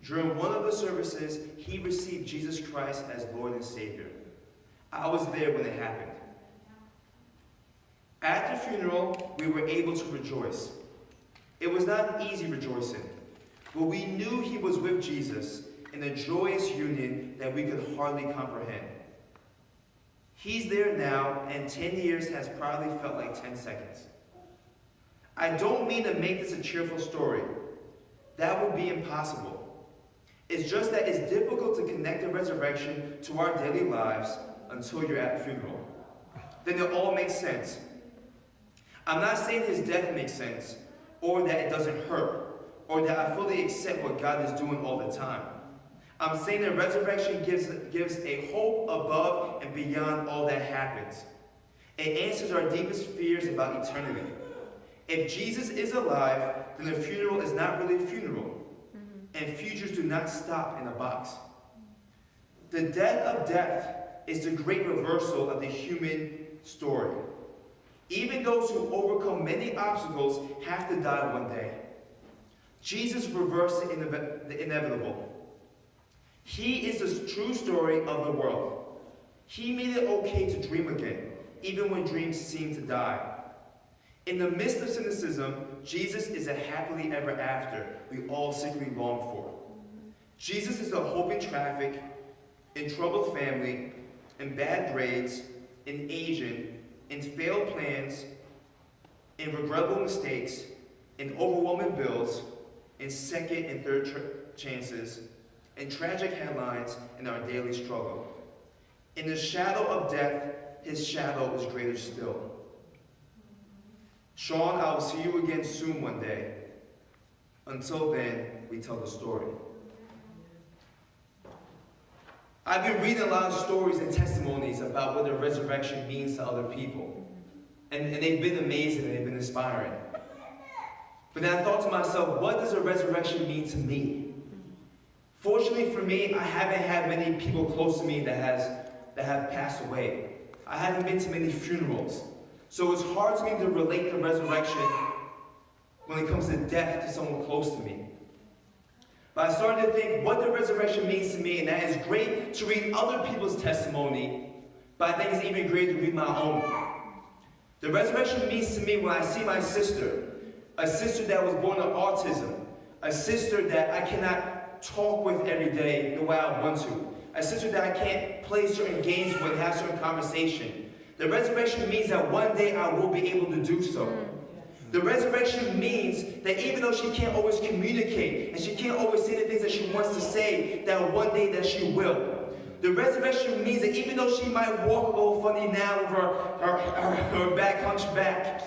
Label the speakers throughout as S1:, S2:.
S1: During one of the services, he received Jesus Christ as Lord and Savior. I was there when it happened. At the funeral, we were able to rejoice. It was not an easy rejoicing, but we knew he was with Jesus in a joyous union that we could hardly comprehend. He's there now, and 10 years has probably felt like 10 seconds. I don't mean to make this a cheerful story. That would be impossible. It's just that it's difficult to connect the resurrection to our daily lives until you're at the funeral. Then it all makes sense. I'm not saying his death makes sense, or that it doesn't hurt, or that I fully accept what God is doing all the time. I'm saying that resurrection gives a hope above and beyond all that happens. It answers our deepest fears about eternity. If Jesus is alive, then the funeral is not really a funeral. And futures do not stop in a box. The death of death is the great reversal of the human story. Even those who overcome many obstacles have to die one day. Jesus reversed the inevitable. He is the true story of the world. He made it okay to dream again, even when dreams seem to die. In the midst of cynicism, Jesus is a happily ever after we all secretly long for. Jesus is the hope in traffic, in troubled family, in bad grades, in aging, in failed plans, in regrettable mistakes, in overwhelming bills, in second and third chances, in tragic headlines, in our daily struggle. In the shadow of death, his shadow is greater still. Sean, I will see you again soon one day. Until then, we tell the story. I've been reading a lot of stories and testimonies about what the resurrection means to other people. And they've been amazing and they've been inspiring. But then I thought to myself, what does a resurrection mean to me? Fortunately for me, I haven't had many people close to me that have passed away. I haven't been to many funerals. So it's hard to me to relate the resurrection when it comes to death to someone close to me. But I started to think what the resurrection means to me, and that is great to read other people's testimony, but I think it's even greater to read my own. The resurrection means to me when I see my sister, a sister that was born with autism, a sister that I cannot talk with every day the way I want to, a sister that I can't play certain games with, have certain conversation. The resurrection means that one day I will be able to do so. The resurrection means that even though she can't always communicate and she can't always say the things that she wants to say, that one day that she will. The resurrection means that even though she might walk a little funny now with her back hunched back,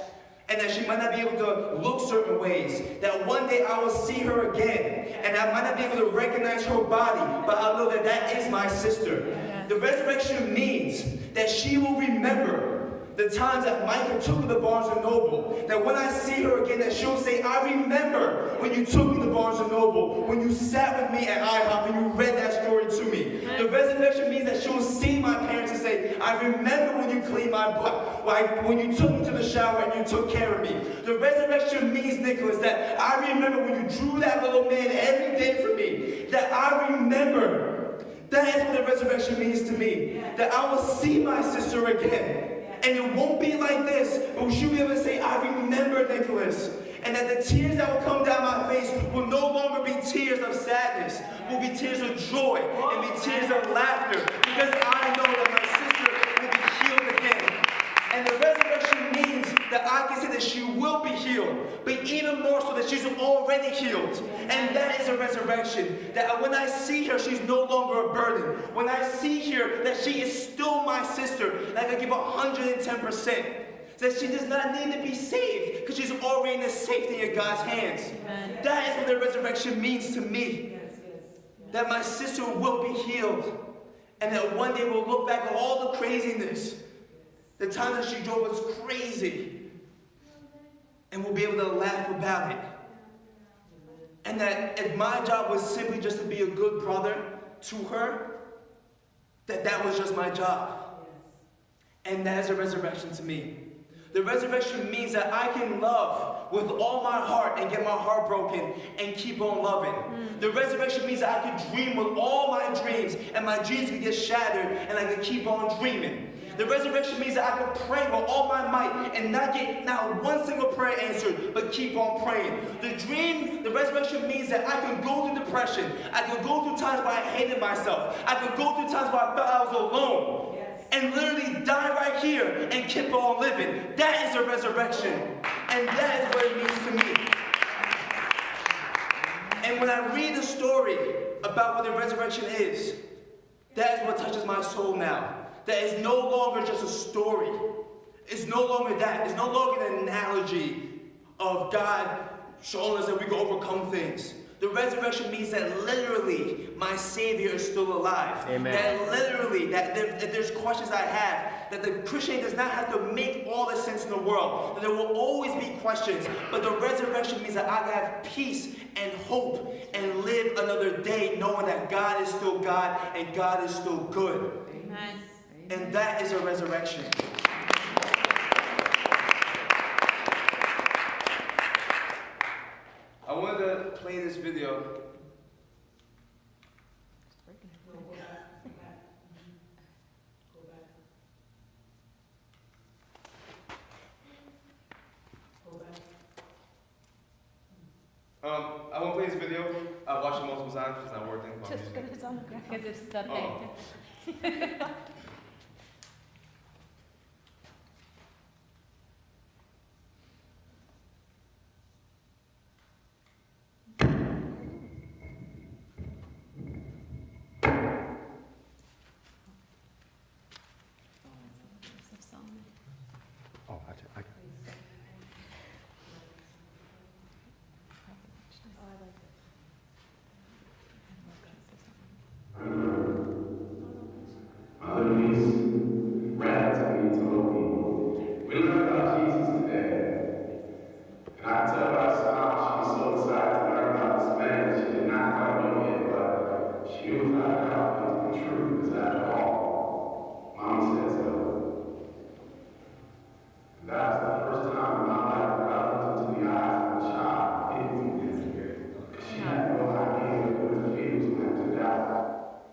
S1: and that she might not be able to look certain ways, that one day I will see her again, and I might not be able to recognize her body, but I'll know that that is my sister. The resurrection means that she will remember the times that Michael took her to Barnes & Noble, that when I see her again, that she'll say, I remember when you took me to Barnes & Noble, when you sat with me at IHOP and you read that story to me. The resurrection means that she'll see my parents and say, I remember when you cleaned my butt, when you took me to the shower and you took care of me. The resurrection means, Nicholas, that I remember when you drew that little man every day for me, that I remember. That is what the resurrection means to me, that I will see my sister again. And it won't be like this, but she'll be able to say, I remember Nicholas. And that the tears that will come down my face will no longer be tears of sadness, will be tears of joy, and be tears of laughter, because I know that my sister will be healed again. And the resurrection means that I can say that she will be healed, but even more so that she's already healed. And that is a resurrection. That when I see her, she's no longer a burden. When I see her, that she is still my sister, that I can give 110%. That she does not need to be saved, because she's already in the safety of God's hands. Amen. That is what the resurrection means to me. That my sister will be healed. And that one day we'll look back at all the craziness, the time that she drove us crazy, and we'll be able to laugh about it. And that if my job was simply just to be a good brother to her, that was just my job. And that is a resurrection to me. The resurrection means that I can love with all my heart and get my heart broken and keep on loving. The resurrection means that I can dream with all my dreams and my dreams can get shattered and I can keep on dreaming. The resurrection means that I can pray with all my might and not get one single prayer answered, but keep on praying. The resurrection means that I can go through depression. I can go through times where I hated myself. I can go through times where I felt I was alone. And literally die right here and keep on living. That is a resurrection. And that is what it means to me. And when I read the story about what the resurrection is, that is what touches my soul now. That is no longer just a story. It's no longer that. It's no longer an analogy of God showing us that we can overcome things. The resurrection means that literally my Savior is still alive.
S2: Amen.
S1: That literally, that if there's questions I have, that the Christian does not have to make all the sense in the world. That there will always be questions. But the resurrection means that I can have peace and hope and live another day knowing that God is still God and God is still good.
S3: Amen.
S1: And that is a resurrection. I wanted to play this video. I want to play this video. I've watched it multiple times. It's not working.
S3: Just because it's on the ground. Because it's the thing.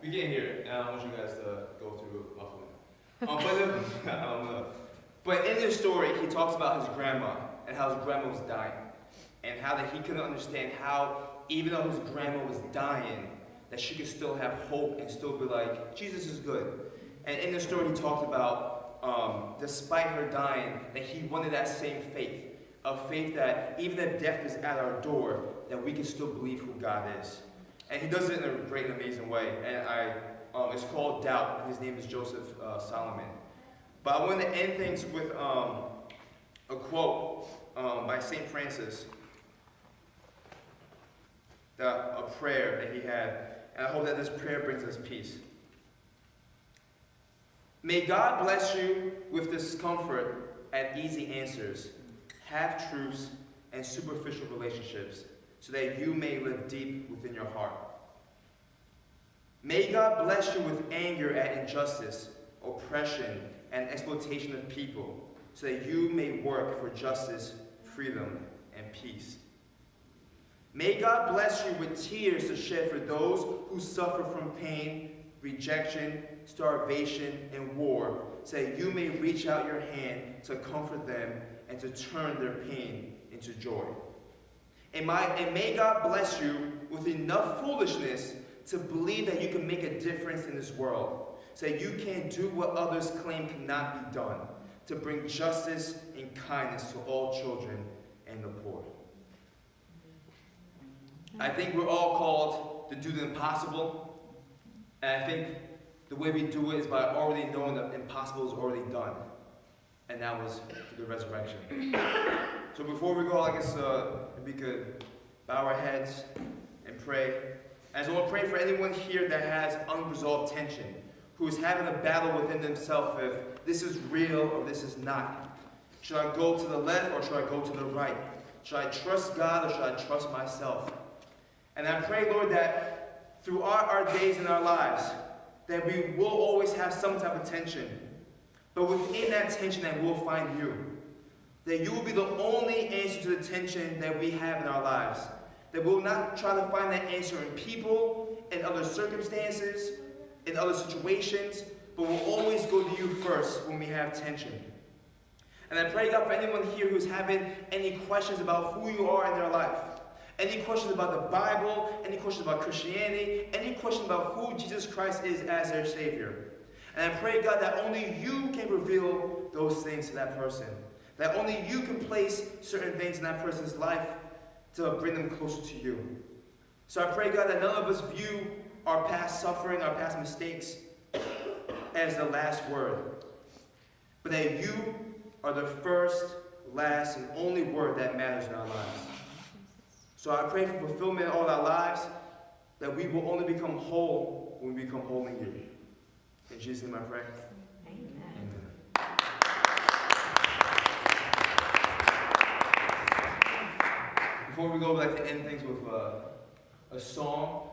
S3: We can't hear it, and I don't want you guys to go through muffling. But in this story, he talks about his grandma and how his grandma was dying, and how that he couldn't understand how, even though his grandma was dying, that she could still have hope and still be like, Jesus is good. And in the story, he talked about, despite her dying, that he wanted that same faith, a faith that even if death is at our door, that we can still believe who God is. And he does it in a great and amazing way. And it's called Doubt. His name is Joseph Solomon. But I want to end things with a quote by St. Francis, a prayer that he had. And I hope that this prayer brings us peace. May God bless you with discomfort and easy answers, half-truths, and superficial relationships, so that you may live deep within your heart. May God bless you with anger at injustice, oppression, and exploitation of people, so that you may work for justice, freedom, and peace. May God bless you with tears to shed for those who suffer from pain, rejection, starvation, and war, so that you may reach out your hand to comfort them and to turn their pain into joy. And may God bless you with enough foolishness to believe that you can make a difference in this world, so that you can do what others claim cannot be done, to bring justice and kindness to all children and the poor. I think we're all called to do the impossible, and I think the way we do it is by already knowing that impossible is already done, and that was the resurrection. So before we go, I guess we could bow our heads and pray. And so I want to pray for anyone here that has unresolved tension, who is having a battle within themselves if this is real or this is not. Should I go to the left or should I go to the right? Should I trust God or should I trust myself? And I pray, Lord, that throughout our days in our lives, that we will always have some type of tension. But within that tension, that we'll find you. That you will be the only answer to the tension that we have in our lives. That we will not try to find that answer in people, in other circumstances, in other situations, but we'll always go to you first when we have tension. And I pray, God, for anyone here who's having any questions about who you are in their life, any questions about the Bible, any questions about Christianity, any questions about who Jesus Christ is as their Savior. And I pray, God, that only you can reveal those things to that person. That only you can place certain things in that person's life to bring them closer to you. So I pray, God, that none of us view our past suffering, our past mistakes as the last word. But that you are the first, last, and only word that matters in our lives. So I pray for fulfillment in all our lives, that we will only become whole when we become whole in you. In Jesus' name I pray.
S2: Amen.
S1: Before we go, I'd like to end things with a song.